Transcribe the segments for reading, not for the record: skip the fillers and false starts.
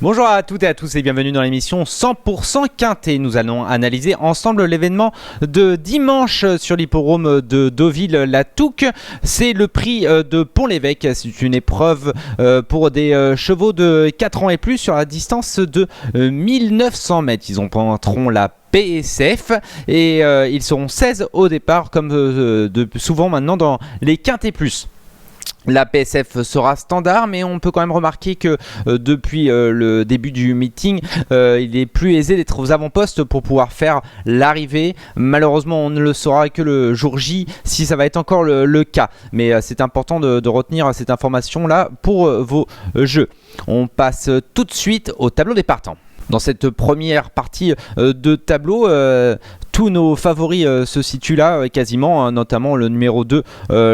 Bonjour à toutes et à tous et bienvenue dans l'émission 100% Quintet. Nous allons analyser ensemble l'événement de dimanche sur l'hippodrome de Deauville-la Touques. C'est le prix de Pont-l'Évêque. C'est une épreuve pour des chevaux de 4 ans et plus sur la distance de 1900 mètres. Ils emprunteront la PSF et ils seront 16 au départ comme souvent maintenant dans les Quintet Plus. La PSF sera standard, mais on peut quand même remarquer que depuis le début du meeting, il est plus aisé d'être aux avant-postes pour pouvoir faire l'arrivée. Malheureusement, on ne le saura que le jour J si ça va être encore le cas. Mais c'est important de retenir cette information-là pour vos jeux. On passe tout de suite au tableau des partants. Dans cette première partie de tableau, tous nos favoris se situent là quasiment, notamment le numéro 2,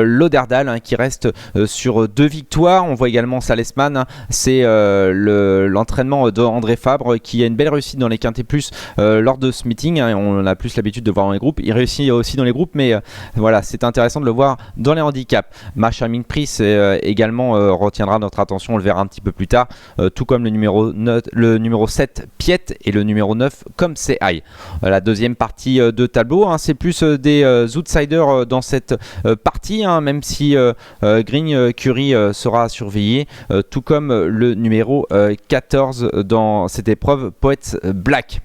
Lauderdale, qui reste sur 2 victoires. On voit également Salesman, c'est l'entraînement d'André Fabre qui a une belle réussite dans les Quintet Plus lors de ce meeting. On a plus l'habitude de voir dans les groupes. Il réussit aussi dans les groupes, mais voilà, c'est intéressant de le voir dans les handicaps. Machaming Pris également retiendra notre attention, on le verra un petit peu plus tard, tout comme le numéro 7, Piette, et le numéro 9, Comme c'est High. La deuxième partie de tableau, c'est plus des outsiders dans cette partie, même si Green Curie sera surveillé, tout comme le numéro 14 dans cette épreuve, Poets Black.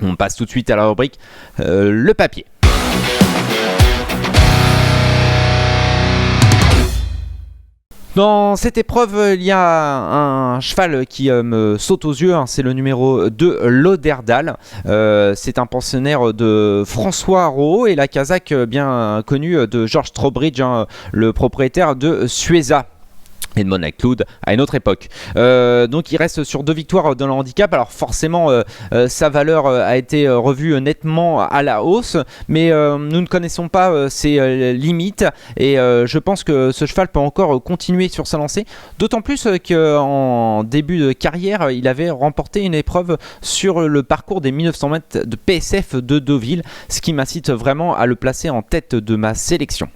On passe tout de suite à la rubrique le papier. Dans cette épreuve, il y a un cheval qui me saute aux yeux, c'est le numéro 2, Lauderdale. C'est un pensionnaire de François Rohaut et la Kazakh bien connue de George Trowbridge, le propriétaire de Sueza et de Monac Cloud à une autre époque. Donc il reste sur 2 victoires dans le handicap. Alors forcément sa valeur a été revue nettement à la hausse, mais nous ne connaissons pas ses limites et je pense que ce cheval peut encore continuer sur sa lancée, d'autant plus qu'en début de carrière il avait remporté une épreuve sur le parcours des 1900 mètres de PSF de Deauville, ce qui m'incite vraiment à le placer en tête de ma sélection.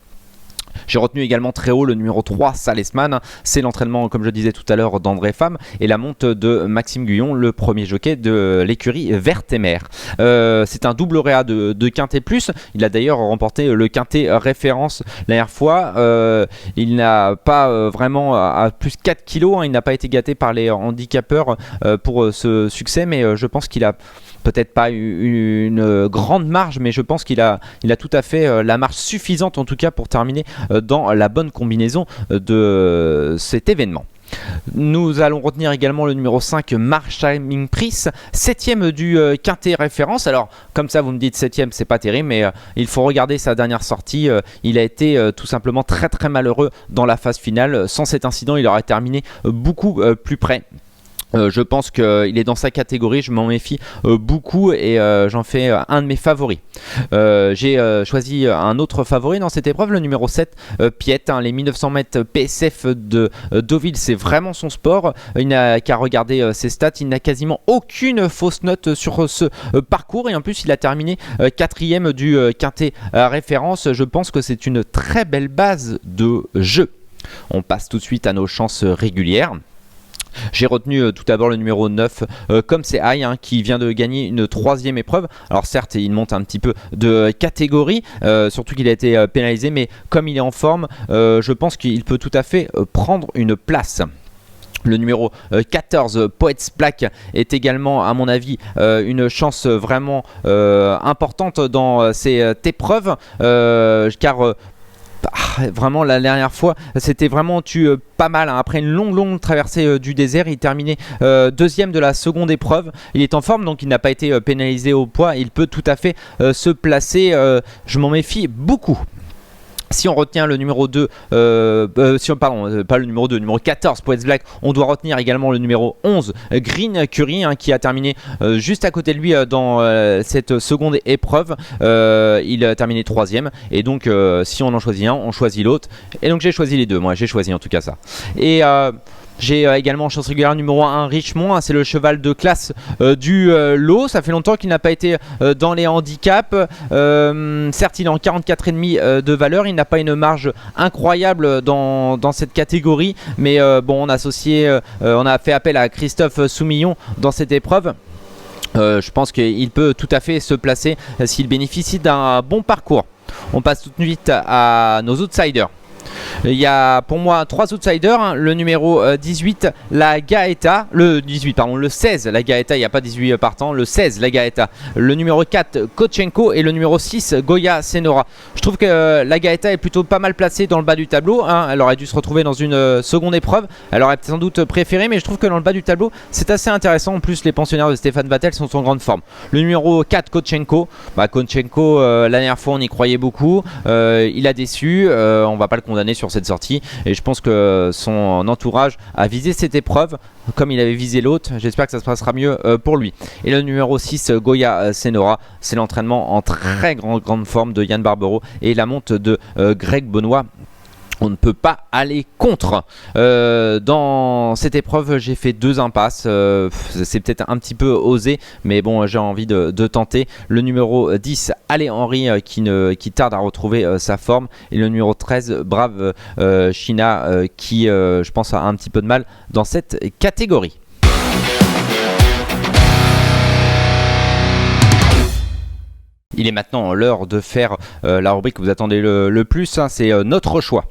J'ai retenu également très haut le numéro 3, Salesman. C'est l'entraînement, comme je disais tout à l'heure, d'André Femme et la monte de Maxime Guyon, le premier jockey de l'écurie Verte et Mer. C'est un double réa de Quintet Plus. Il a d'ailleurs remporté le Quintet référence la dernière fois. Il n'a pas vraiment à plus 4 kilos. Il n'a pas été gâté par les handicapeurs pour ce succès, mais je pense qu'il a peut-être pas une grande marge, mais je pense qu'il a tout à fait la marge suffisante en tout cas pour terminer dans la bonne combinaison de cet événement. Nous allons retenir également le numéro 5, Machaming Pris, 7ème du Quintet référence. Alors comme ça vous me dites 7ème, c'est pas terrible, mais il faut regarder sa dernière sortie. Il a été tout simplement très très malheureux dans la phase finale. Sans cet incident, il aurait terminé beaucoup plus près. Je pense qu'il est dans sa catégorie, je m'en méfie beaucoup et j'en fais un de mes favoris. J'ai choisi un autre favori dans cette épreuve, le numéro 7, Piette. Les 1900 mètres PSF de Deauville, c'est vraiment son sport. Il n'a qu'à regarder ses stats, il n'a quasiment aucune fausse note sur ce parcours et en plus il a terminé 4ème du Quintet référence. Je pense que c'est une très belle base de jeu. On passe tout de suite à nos chances régulières. J'ai retenu tout d'abord le numéro 9, Comme c'est High, qui vient de gagner une 3ème épreuve. Alors certes, il monte un petit peu de catégorie, surtout qu'il a été pénalisé, mais comme il est en forme, je pense qu'il peut tout à fait prendre une place. Le numéro 14, Poets Black, est également à mon avis une chance vraiment importante dans cette épreuve, car vraiment la dernière fois c'était vraiment pas mal, après une longue traversée du désert. Il terminait 2ème de la seconde épreuve. Il est en forme, donc il n'a pas été pénalisé au poids. Il peut tout à fait se placer, je m'en méfie beaucoup. Si on retient le numéro 2, pas le numéro 2, le numéro 14, Poets Black, on doit retenir également le numéro 11, Green Curie, qui a terminé juste à côté de lui dans cette seconde épreuve. Il a terminé 3ème, et donc si on en choisit un, on choisit l'autre. Et donc j'ai choisi les deux, moi j'ai choisi en tout cas ça. Et J'ai également en chance régulière numéro 1 Richemont, hein, c'est le cheval de classe du lot. Ça fait longtemps qu'il n'a pas été dans les handicaps. Certes, il est en 44,5 de valeur, il n'a pas une marge incroyable dans cette catégorie, mais bon, on a fait appel à Christophe Soumillon dans cette épreuve. Je pense qu'il peut tout à fait se placer s'il bénéficie d'un bon parcours. On passe tout de suite à nos outsiders. Il y a pour moi 3 outsiders, hein. Le numéro 18, la Gaeta, le 16, la Gaeta, il n'y a pas 18 partants, le 16, la Gaeta, le numéro 4, Kochenko et le numéro 6, Goya Senora. Je trouve que la Gaeta est plutôt pas mal placée dans le bas du tableau, hein. Elle aurait dû se retrouver dans une seconde épreuve, elle aurait sans doute préféré, mais je trouve que dans le bas du tableau, c'est assez intéressant. En plus, les pensionnaires de Stéphane Vattel sont en grande forme. Le numéro 4, Kochenko, Kochenko, la dernière fois on y croyait beaucoup, il a déçu, on va pas le condamner sur cette sortie, et je pense que son entourage a visé cette épreuve comme il avait visé l'autre. J'espère que ça se passera mieux pour lui. Et le numéro 6, Goya Senora, c'est l'entraînement en très grande forme de Yann Barbero et la monte de Greg Benoît. On ne peut pas aller contre. Dans cette épreuve, j'ai fait 2 impasses. C'est peut-être un petit peu osé, mais bon, j'ai envie de tenter. Le numéro 10, Allez Henry, qui tarde à retrouver sa forme. Et le numéro 13, Brave China, qui, je pense, a un petit peu de mal dans cette catégorie. Il est maintenant l'heure de faire la rubrique que vous attendez le plus, hein, c'est notre choix.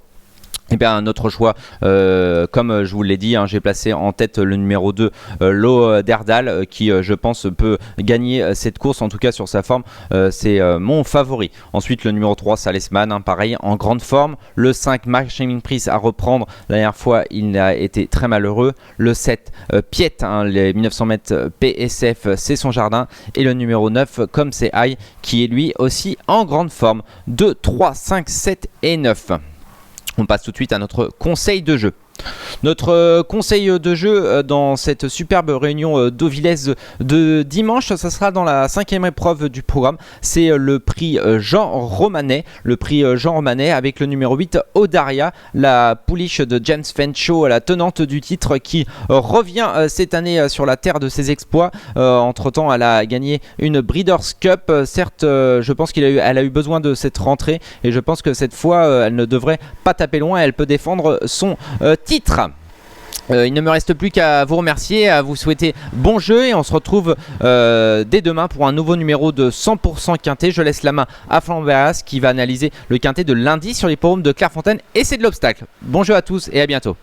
Et bien notre choix, comme je vous l'ai dit, hein, j'ai placé en tête le numéro 2, L'Oderdal, qui je pense peut gagner cette course, en tout cas sur sa forme, c'est mon favori. Ensuite le numéro 3, Salesman, hein, pareil, en grande forme. Le 5, Marching Prince à reprendre, la dernière fois il a été très malheureux. Le 7, Piet, hein, les 1900 mètres PSF, c'est son jardin. Et le numéro 9, Comme c'est High, qui est lui aussi en grande forme. 2, 3, 5, 7 et 9. On passe tout de suite à notre conseil de jeu. Notre conseil de jeu dans cette superbe réunion d'Auvillaise de dimanche, ça sera dans la 5e épreuve du programme. C'est le prix Jean Romanet. Le prix Jean Romanet avec le numéro 8, Odaria, la pouliche de James Fenshaw, la tenante du titre, qui revient cette année sur la terre de ses exploits. Entre temps, elle a gagné une Breeders' Cup. Certes, je pense qu'elle a eu besoin de cette rentrée, et je pense que cette fois, elle ne devrait pas taper loin. Elle peut défendre son titre. Il ne me reste plus qu'à vous remercier, à vous souhaiter bon jeu, et on se retrouve dès demain pour un nouveau numéro de 100% quintet. Je laisse la main à Flamberas qui va analyser le quintet de lundi sur les forums de Clairefontaine, et c'est de l'obstacle. Bon jeu à tous et à bientôt.